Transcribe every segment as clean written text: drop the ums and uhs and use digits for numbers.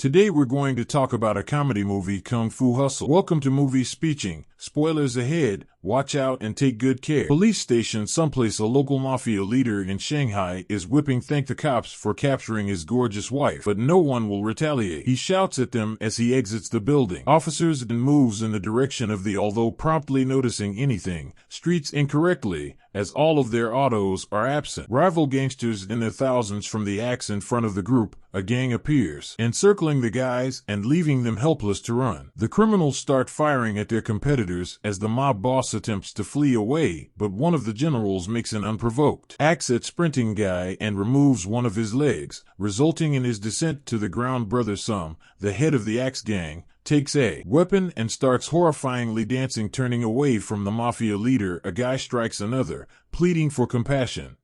Today we're going to talk about a comedy movie, Kung Fu Hustle. Welcome to Movie Speeching. Spoilers ahead. Watch out and take good care. Police station someplace. A local mafia leader in Shanghai is thank the cops for capturing his gorgeous wife, but no one will retaliate. He shouts at them as he exits the building. Officers and moves in the direction of the, although promptly noticing anything, streets incorrectly, as all of their autos are absent. Rival gangsters in their thousands from the acts in front of the group. A gang appears, encircling the guys and leaving them helpless to run. The criminals start firing at their competitors as the mob boss attempts to flee away, but one of the generals makes an unprovoked axe at sprinting guy and removes one of his legs, resulting in his descent to the ground. Brother Sum, the head of the axe gang, takes a weapon and starts horrifyingly dancing, turning away from the mafia leader. A guy strikes another, pleading for compassion.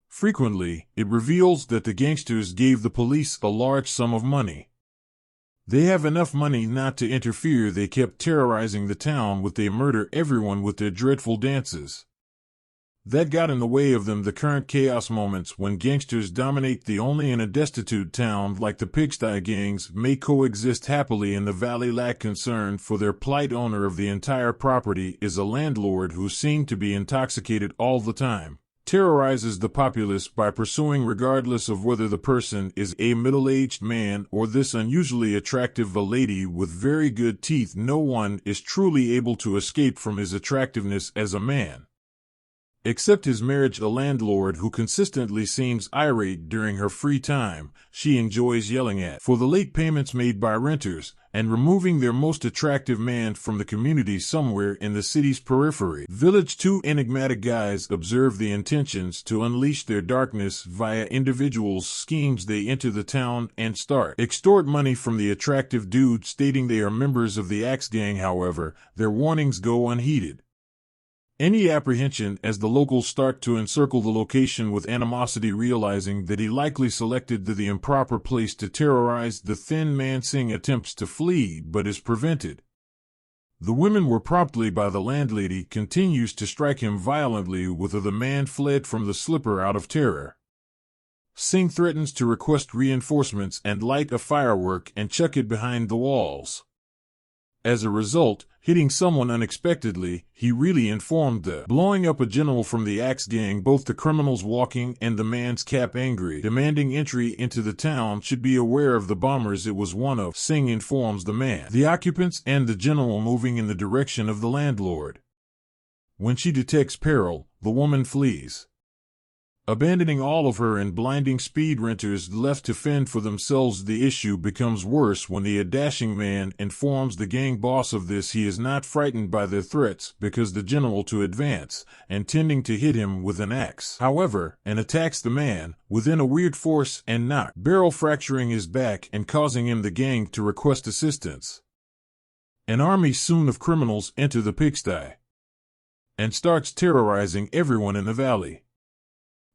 Frequently, it reveals that the gangsters gave the police a large sum of money. They have enough money not to interfere. They kept terrorizing the town with they murder everyone with their dreadful dances. That got in the way of them. The current chaos moments when gangsters dominate the only in a destitute town like the pigsty gangs may coexist happily in the valley. Lack concern for their plight. Owner of the entire property is a landlord who seemed to be intoxicated all the time. Terrorizes the populace by pursuing regardless of whether the person is a middle-aged man or this unusually attractive lady with very good teeth. No one is truly able to escape from his attractiveness as a man, except his marriage. A landlord who consistently seems irate during her free time she enjoys yelling at for the late payments made by renters and removing their most attractive man from the community somewhere in the city's periphery. Village. Two enigmatic guys observe the intentions to unleash their darkness via individuals' schemes. They enter the town and extort money from the attractive dude, stating they are members of the Axe Gang. However, their warnings go unheeded. Any apprehension as the locals start to encircle the location with animosity, realizing that he likely selected the improper place to terrorize the thin man. Singh attempts to flee but is prevented. The women were promptly by the landlady, continues to strike him violently with the man fled from the slipper out of terror. Singh threatens to request reinforcements and light a firework and chuck it behind the walls. As a result, hitting someone unexpectedly, he really informed the blowing up a general from the Axe Gang. Both the criminals walking and the man's cap angry, demanding entry into the town, should be aware of the bombers it was one of. Singh informs the man, the occupants, and the general moving in the direction of the landlord. When she detects peril, the woman flees, abandoning all of her in blinding speed. Renters left to fend for themselves. The issue becomes worse when the dashing man informs the gang boss of this. He is not frightened by their threats because the general to advance, intending to hit him with an axe, however, and attacks the man within a weird force and knock, barrel fracturing his back and causing him the gang to request assistance. An army soon of criminals enter the pigsty and starts terrorizing everyone in the valley.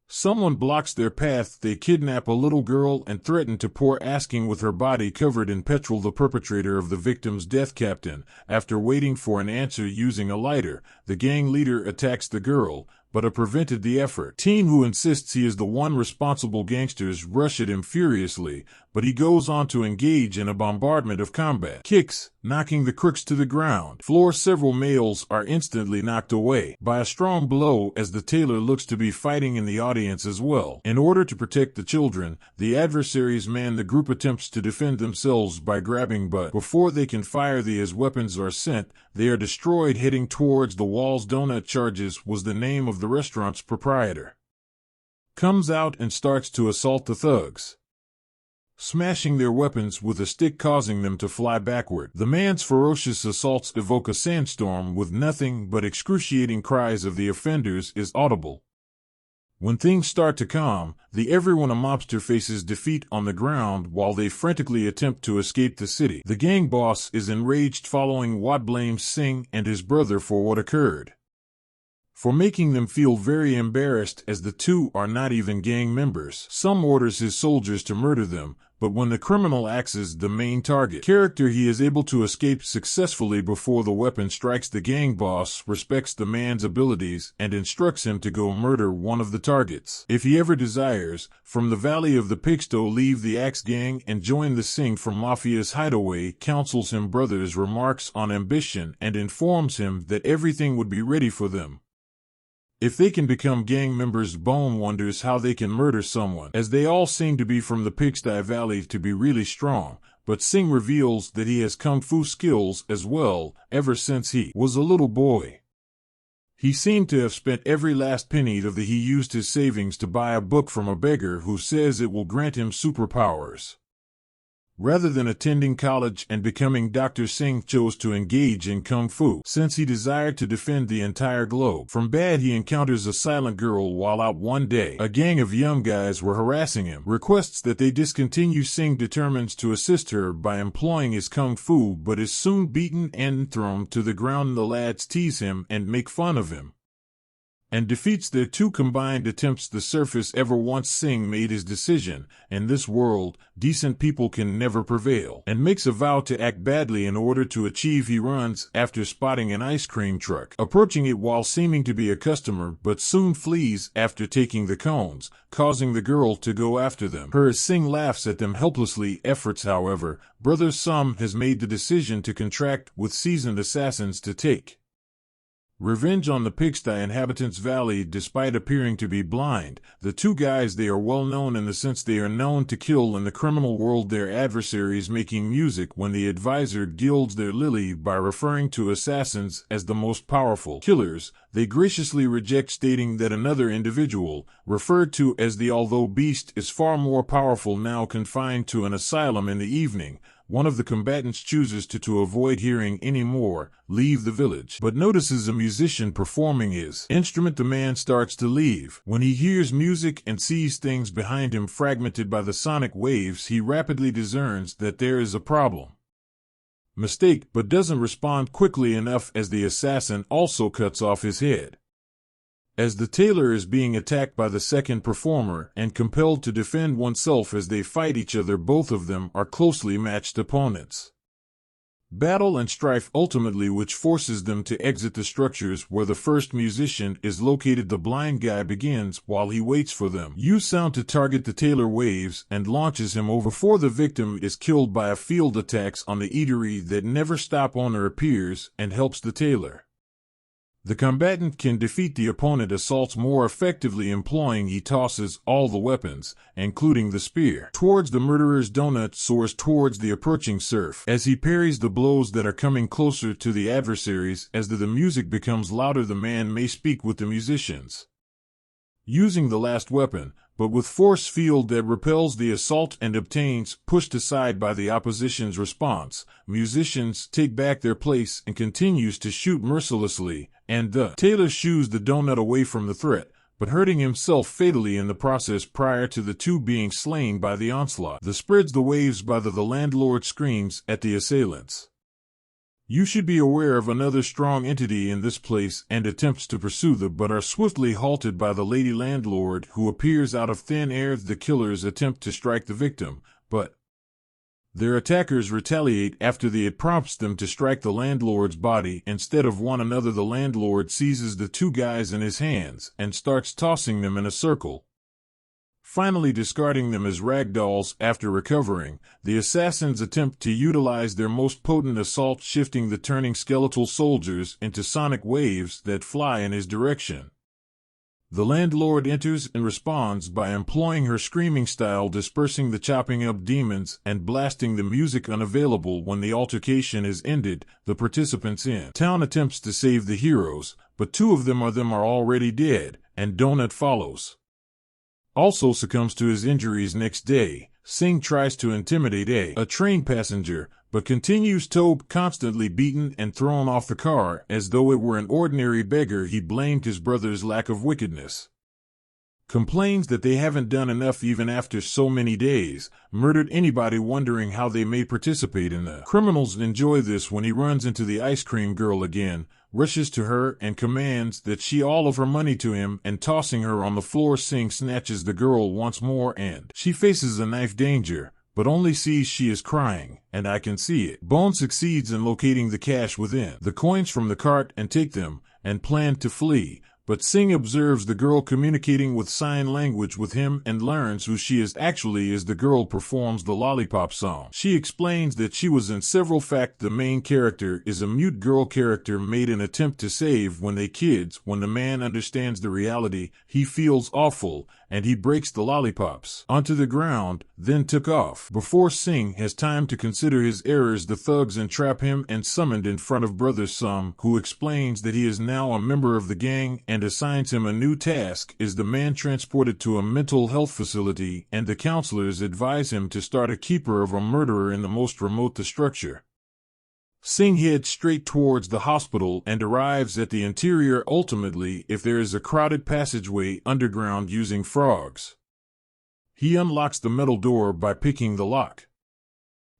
Someone blocks their path. They kidnap a little girl and threaten to pour asking with her body covered in petrol. The perpetrator of the victim's death, Captain, after waiting for an answer using a lighter, the gang leader attacks the girl, but prevented the effort. Teen, who insists he is the one responsible. Gangsters rush at him furiously, but he goes on to engage in a bombardment of combat kicks, knocking the crooks to the ground floor. Several males are instantly knocked away by a strong blow as the tailor looks to be fighting in the audience as well. In order to protect the children, the adversaries man the group attempts to defend themselves by grabbing, but before they can fire as weapons are sent, they are destroyed. Heading towards the walls. Donut Charges was the name of the restaurant's proprietor. Comes out and starts to assault the thugs, smashing their weapons with a stick, causing them to fly backward. The man's ferocious assaults evoke a sandstorm with nothing but excruciating cries of the offenders is audible. When things start to calm, everyone a mobster faces defeat on the ground while they frantically attempt to escape the city. The gang boss is enraged following what blames Singh and his brother for what occurred. for making them feel very embarrassed as the two are not even gang members. Sum orders his soldiers to murder them, but when the criminal acts as the main target character, he is able to escape successfully before the weapon strikes. The gang boss respects the man's abilities and instructs him to go murder one of the targets. If he ever desires, from the Valley of the Pixto leave the Axe Gang and join the Sing from Mafia's hideaway, counsels him brothers' remarks on ambition and informs him that everything would be ready for them. If they can become gang members, Bone wonders how they can murder someone, as they all seem to be from the Pigsty Valley to be really strong, but Sing reveals that he has kung fu skills as well, ever since he was a little boy. He seemed to have spent every last penny of he used his savings to buy a book from a beggar who says it will grant him superpowers. Rather than attending college and becoming Dr. Singh chose to engage in kung fu, since he desired to defend the entire globe. From bad, he encounters a silent girl while out one day. A gang of young guys were harassing him, requests that they discontinue. Singh determines to assist her by employing his kung fu, but is soon beaten and thrown to the ground. The lads tease him and make fun of him, and defeats their two combined attempts. The surface ever once Singh made his decision. In this world, decent people can never prevail, and makes a vow to act badly in order to achieve. He runs after spotting an ice cream truck, approaching it while seeming to be a customer, but soon flees after taking the cones, causing the girl to go after them. Singh laughs at them helplessly. Efforts, however, Brother Sum has made the decision to contract with seasoned assassins to take revenge on the Pigsty inhabitants valley. Despite appearing to be blind, the two guys, they are well known in the sense they are known to kill in the criminal world their adversaries, making music when the advisor gilds their lily by referring to assassins as the most powerful killers. They graciously reject, stating that another individual, referred to as the Although Beast, is far more powerful. Now confined to an asylum in the evening, one of the combatants chooses to avoid hearing any more, leave the village, but notices a musician performing his instrument. The man starts to leave. When he hears music and sees things behind him fragmented by the sonic waves, he rapidly discerns that there is a problem. Mistake, but doesn't respond quickly enough as the assassin also cuts off his head. As the tailor is being attacked by the second performer and compelled to defend oneself as they fight each other, both of them are closely matched opponents. Battle and strife ultimately, which forces them to exit the structures where the first musician is located. The blind guy begins, while he waits for them, use sound to target the tailor, waves and launches him over before the victim is killed by a field attacks on the eatery that never stop. Owner appears and helps the tailor. The combatant can defeat the opponent assaults more effectively, employing he tosses all the weapons, including the spear, towards the murderer's. Donut soars towards the approaching surf as he parries the blows that are coming closer to the adversaries. As the music becomes louder, the man may speak with the musicians, using the last weapon, but with force field that repels the assault and obtains, pushed aside by the opposition's response. Musicians take back their place and continues to shoot mercilessly, and the tailor shoos the donut away from the threat, but hurting himself fatally in the process prior to the two being slain by the onslaught. The spreads the waves by the landlord screams at the assailants. You should be aware of another strong entity in this place, and attempts to pursue them, but are swiftly halted by the lady landlord, who appears out of thin air. The killers attempt to strike the victim, but their attackers retaliate after it prompts them to strike the landlord's body instead of one another. The landlord seizes the two guys in his hands and starts tossing them in a circle, finally discarding them as rag dolls. After recovering, the assassins attempt to utilize their most potent assault, shifting the turning skeletal soldiers into sonic waves that fly in his direction. The landlord enters and responds by employing her screaming style, dispersing the chopping up demons and blasting the music unavailable. When the altercation is ended, the participants in town attempts to save the heroes, but two of them are already dead, and Donut follows. Also succumbs to his injuries next day. Singh tries to intimidate a train passenger, but continues to constantly beaten and thrown off the car as though it were an ordinary beggar. He blamed his brother's lack of wickedness, complains that they haven't done enough even after so many days, murdered anybody wondering how they may participate in the criminals. Enjoy this when he runs into the ice cream girl again, rushes to her and commands that she all of her money to him, and tossing her on the floor, Singh snatches the girl once more and she faces a knife danger, but only sees she is crying, and I can see it. Bone succeeds in locating the cash within the coins from the cart and take them, and plan to flee. But Singh observes the girl communicating with sign language with him and learns who she is actually as the girl performs the lollipop song. She explains that she was in several fact the main character is a mute girl character made an attempt to save when they kids. When the man understands the reality, he feels awful, and he breaks the lollipops onto the ground, then took off. Before Singh has time to consider his errors, the thugs entrap him and summoned in front of Brother Sum, who explains that he is now a member of the gang and assigns him a new task. Is the man transported to a mental health facility, and the counselors advise him to start a keeper of a murderer in the most remote the structure. Singh heads straight towards the hospital and arrives at the interior ultimately if there is a crowded passageway underground using frogs. He unlocks the metal door by picking the lock.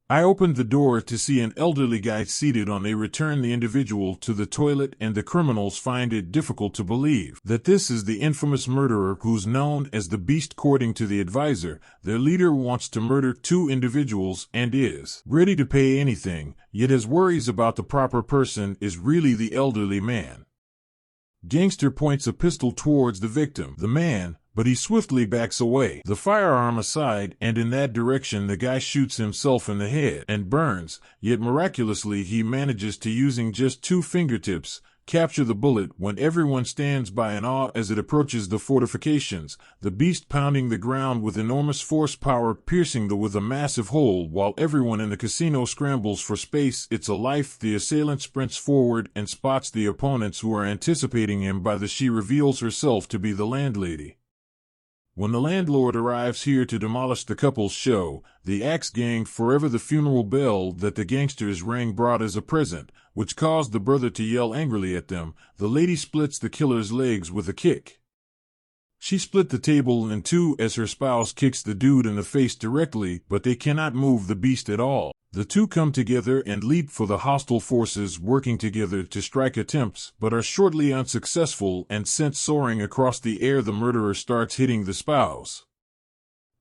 I opened the door to see an elderly guy seated on. They return the individual to the toilet, and the criminals find it difficult to believe that this is the infamous murderer who's known as the Beast. According to the advisor, their leader wants to murder 2 individuals and is ready to pay anything, yet his worries about the proper person is really the elderly man. Gangster points a pistol towards the victim, the man, but he swiftly backs away, the firearm aside, and in that direction the guy shoots himself in the head and burns, yet miraculously he manages to, using just 2 fingertips, capture the bullet when everyone stands by in awe as it approaches the fortifications, the beast pounding the ground with enormous force, power piercing the with a massive hole while everyone in the casino scrambles for space. It's a life. The assailant sprints forward and spots the opponents who are anticipating him by the she reveals herself to be the landlady. When the landlord arrives here to demolish the couple's show, the Axe gang forever the funeral bell that the gangsters rang brought as a present, which caused the brother to yell angrily at them. The lady splits the killer's legs with a kick. She split the table in 2 as her spouse kicks the dude in the face directly, but they cannot move the beast at all. The 2 come together and leap for the hostile forces, working together to strike attempts, but are shortly unsuccessful and sent soaring across the air. The murderer starts hitting the spouse,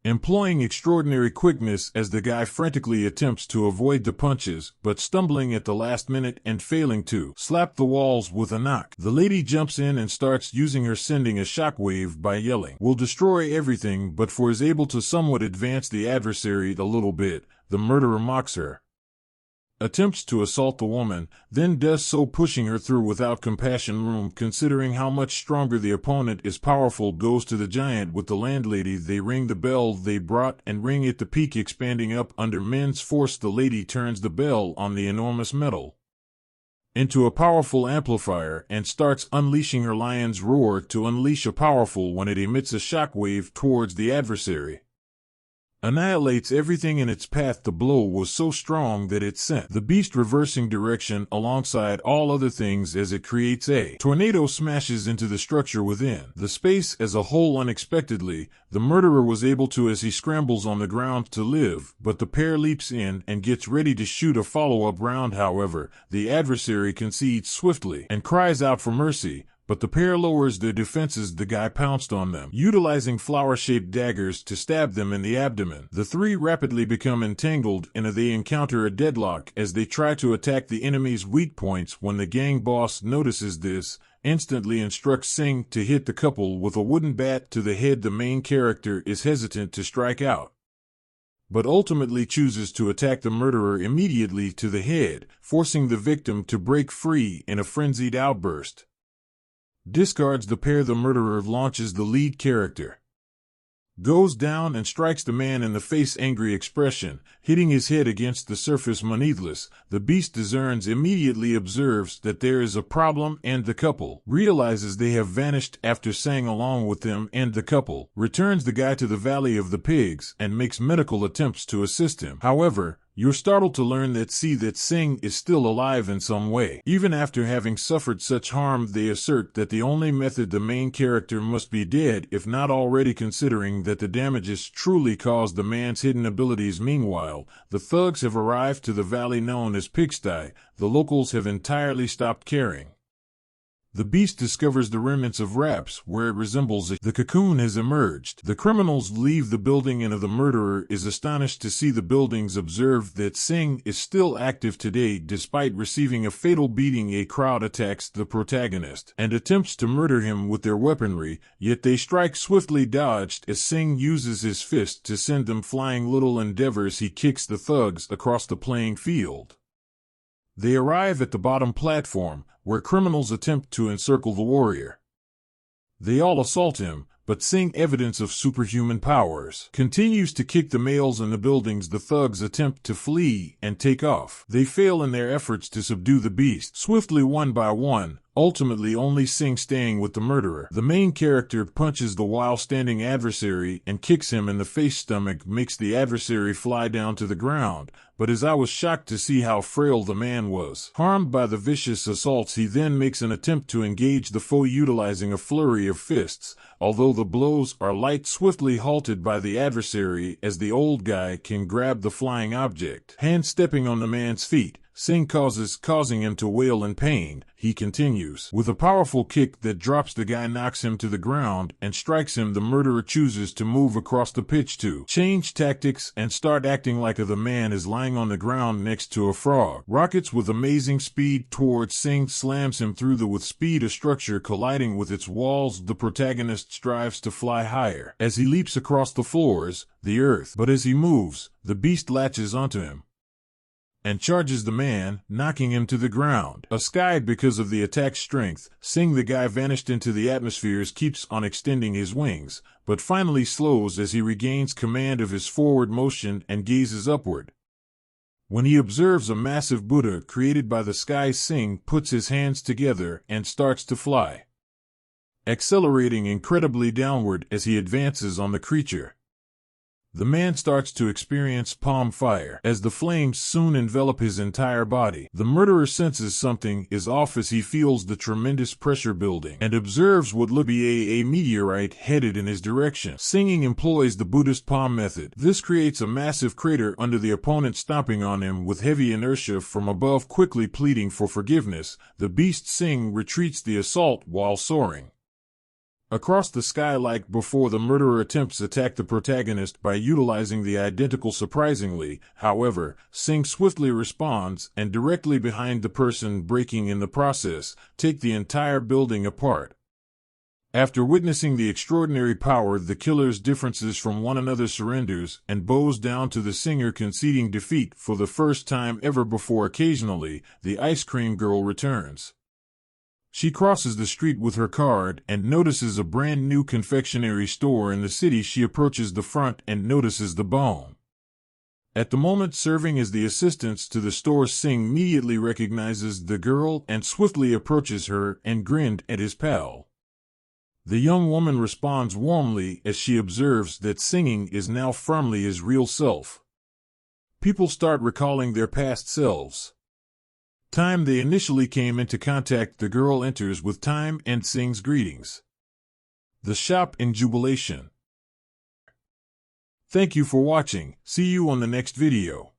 employing extraordinary quickness as the guy frantically attempts to avoid the punches, but stumbling at the last minute and failing to slap the walls with a knock. The lady jumps in and starts using her, sending a shockwave by yelling, "Will destroy everything," but for is able to somewhat advance the adversary a little bit. The murderer mocks her, attempts to assault the woman, then does so pushing her through without compassion. Room considering how much stronger the opponent is powerful goes to the giant with the landlady. They ring the bell they brought and ring it, the peak expanding up under men's force. The lady turns the bell on the enormous metal into a powerful amplifier and starts unleashing her lion's roar to unleash a powerful when it emits a shockwave towards the adversary. Annihilates everything in its path. The blow was so strong that it sent the beast reversing direction alongside all other things as it creates a tornado, smashes into the structure within the space as a whole. Unexpectedly, the murderer was able to as he scrambles on the ground to live, but the pair leaps in and gets ready to shoot a follow-up round. However, the adversary concedes swiftly and cries out for mercy, but the pair lowers their defenses. The guy pounced on them, utilizing flower-shaped daggers to stab them in the abdomen. The 3 rapidly become entangled and they encounter a deadlock as they try to attack the enemy's weak points. When the gang boss notices this, instantly instructs Singh to hit the couple with a wooden bat to the head. The main character is hesitant to strike out, but ultimately chooses to attack the murderer immediately to the head, forcing the victim to break free in a frenzied outburst. Discards the pair. The murderer launches the lead character, goes down and strikes the man in the face. Angry expression, hitting his head against the surface. Needless, the beast discerns immediately, observes that there is a problem, and the couple realizes they have vanished after sang along with them, and the couple returns the guy to the Valley of the Pigs and makes medical attempts to assist him. However, you're startled to learn that Singh is still alive in some way. Even after having suffered such harm, they assert that the only method the main character must be dead, if not already, considering that the damages truly caused the man's hidden abilities. Meanwhile, the thugs have arrived to the valley known as Pigsty. The locals have entirely stopped caring. The beast discovers the remnants of wraps where it resembles the cocoon has emerged. The criminals leave the building and the murderer is astonished to see the buildings observe that Singh is still active today despite receiving a fatal beating. A crowd attacks the protagonist and attempts to murder him with their weaponry, yet they strike swiftly dodged as Singh uses his fist to send them flying. Little endeavors, he kicks the thugs across the playing field. They arrive at the bottom platform, where criminals attempt to encircle the warrior. They all assault him, but Singh, evidence of superhuman powers, continues to kick the males in the buildings. The thugs attempt to flee and take off. They fail in their efforts to subdue the beast, swiftly one by one, ultimately only Singh staying with the murderer. The main character punches the while-standing adversary and kicks him in the face. Stomach makes the adversary fly down to the ground, but as I was shocked to see how frail the man was. Harmed by the vicious assaults, he then makes an attempt to engage the foe utilizing a flurry of fists. Although the blows are light, swiftly halted by the adversary as the old guy can grab the flying object. Hand stepping on the man's feet, Singh causing him to wail in pain. He continues with a powerful kick that drops the guy, knocks him to the ground, and strikes him. The murderer chooses to move across the pitch to change tactics and start acting like the man is lying on the ground next to a frog. Rockets with amazing speed towards Singh, slams him through with speed, a structure colliding with its walls. The protagonist strives to fly higher as he leaps across the floors, the earth, but as he moves, the beast latches onto him and charges the man, knocking him to the ground. Skied because of the attack's strength, Singh, the guy vanished into the atmospheres, keeps on extending his wings, but finally slows as he regains command of his forward motion and gazes upward. When he observes a massive Buddha created by the sky, Singh puts his hands together and starts to fly, accelerating incredibly downward as he advances on the creature. The man starts to experience palm fire as the flames soon envelop his entire body. The murderer senses something is off as he feels the tremendous pressure building and observes what looks to be a meteorite headed in his direction. Singh employs the Buddhist palm method. This creates a massive crater under the opponent, stomping on him with heavy inertia from above. Quickly pleading for forgiveness, the beast Singh retreats the assault while soaring across the sky like before. The murderer attempts to attack the protagonist by utilizing the identical. Surprisingly, however, Singh swiftly responds and directly behind the person, breaking in the process, take the entire building apart. After witnessing the extraordinary power, the killer's differences from one another, surrenders and bows down to the singer, conceding defeat for the first time ever before. Occasionally, the ice cream girl returns. She crosses the street with her card and notices a brand new confectionery store in the city. She approaches the front and notices the bone at the moment serving as the assistants to the store. Singh immediately recognizes the girl and swiftly approaches her and grinned at his pal. The young woman responds warmly as she observes that Singh is now firmly his real self. People start recalling their past selves. Time they initially came into contact. The girl enters with time and Singh's greetings. The shop in jubilation. Thank you for watching. See you on the next video.